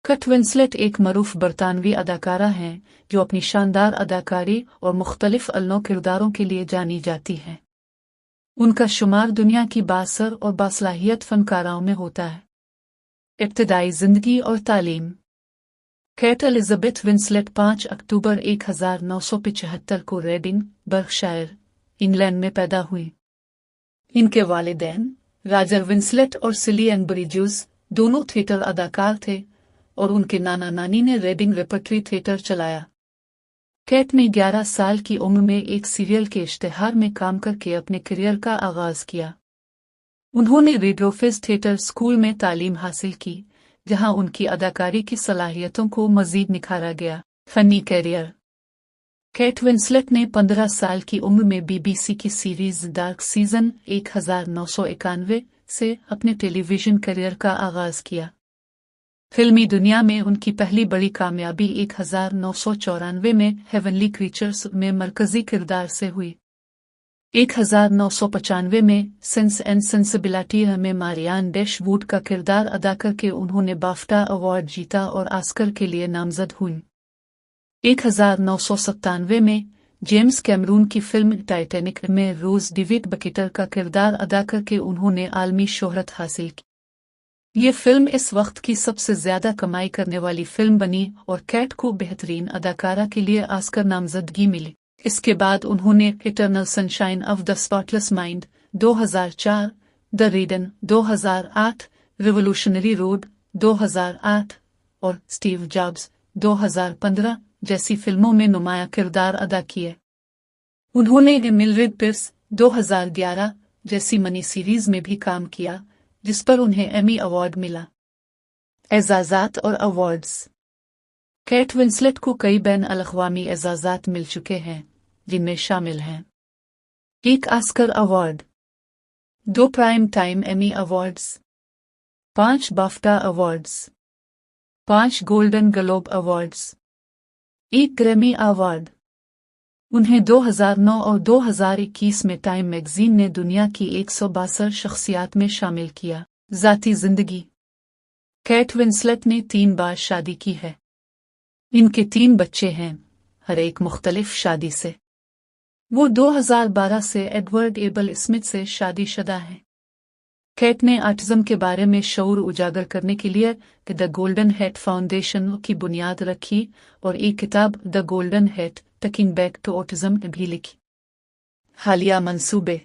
Kate Winslet एक मरूफ बरतानवी अदाकारा हैं जो अपनी शानदार अदाकारी और मुख्तलिफ अलनों किरदारों के लिए जानी जाती हैं। उनका शुमार दुनिया की बासर और बासलाहियत फनकाराओं में होता है। इब्तदाई जिंदगी और तालीम। केट एलिजाबेथ विंसलेट 5 अक्टूबर 1975 को रेडिंग, बर्कशायर, इंग्लैंड में पैदा हुई। इनके वालिदैन रॉजर विंसलेट और सिलियन ब्रिड्जेस दोनों थिएटर अदाकार थे और उनके नाना नानी ने रेडिंग रेपर्टरी थिएटर चलाया। केट ने 11 साल की उम्र में एक सीरियल के इश्तिहार में काम करके अपने करियर का आगाज किया। उन्होंने रेडियोफिज थिएटर स्कूल में तालीम हासिल की, जहां उनकी अदाकारी की सलाहियतों को मजीद निखारा गया। Funny career. केट विंसलेट ने 15 साल की उम्र में BBC की सीरीज डार्क सीजन 1991 से अपने टेलीविजन करियर का आगाज किया। फिल्मी दुनिया में उनकी पहली बड़ी कामयाबी 1994 में हेवनली क्रीचर्स में मरकजी किरदार से हुई। 1995 में सेंस एंड सेंसिबिलिटी में मारियान डैशवुड का किरदार अदा करके उन्होंने बाफ्टा अवार्ड जीता और ऑस्कर के लिए नामजद हुई। 1997 में जेम्स कैमरून की फिल्म टाइटैनिक में रोज डेविड बकेटर का किरदार अदा करके उन्होंने आलमी शोहरत हासिल की। ये फिल्म इस वक्त की सबसे ज्यादा कमाई करने वाली फिल्म बनी और केट को बेहतरीन अदाकारा के लिए ऑस्कर नामजदगी मिली। इसके बाद उन्होंने eternal sunshine of the spotless mind 2004, the रीडन 2008, revolutionary road 2008 और स्टीव जॉब्स 2015 जैसी फिल्मों में नुमाया किरदार अदा किए। उन्होंने मिलरेड पियर्स 2011 जैसी मनी सीरीज में भी काम किया, जिस पर उन्हें एमी अवार्ड मिला। एजाज़ात और अवार्ड्स। केट विंसलेट को कई बैन अल-अक़वामी एजाज़ात मिल चुके हैं, जिनमें शामिल हैं 1 Oscar award, 2 prime time Emmy awards, 5 BAFTA awards, 5 golden globe awards, 1 Grammy award. उन्हें 2009 और 2021 में टाइम मैगजीन ने दुनिया की 162 शख्सियात में शामिल किया। ज़ाती जिंदगी। केट विंसलेट ने 3 बार शादी की है। इनके 3 बच्चे हैं, हर एक मुख्तलिफ शादी से। वो 2012 से एडवर्ड एबल स्मिथ से शादीशुदा हैं। केट ने ऑटिज्म के बारे में शऊर उजागर करने के लिए द गोल्डन हेड फाउंडेशन की बुनियाद रखी और एक किताब the golden head tucking back to autism भी लिखी। हालिया मंसूबे।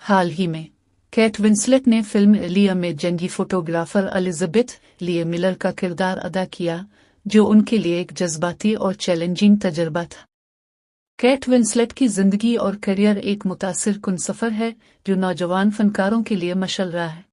हाल ही में केट विंसलेट ने फिल्म लिया में जंगी फोटोग्राफर एलिजाबेथ लिया मिलर का किरदार अदा किया, जो उनके लिए एक जज्बाती और चैलेंजिंग तजर्बा था। केट विंसलेट की जिंदगी और करियर एक मुतासिर कुन सफर है जो नौजवान फनकारों के लिए मशल रहा है।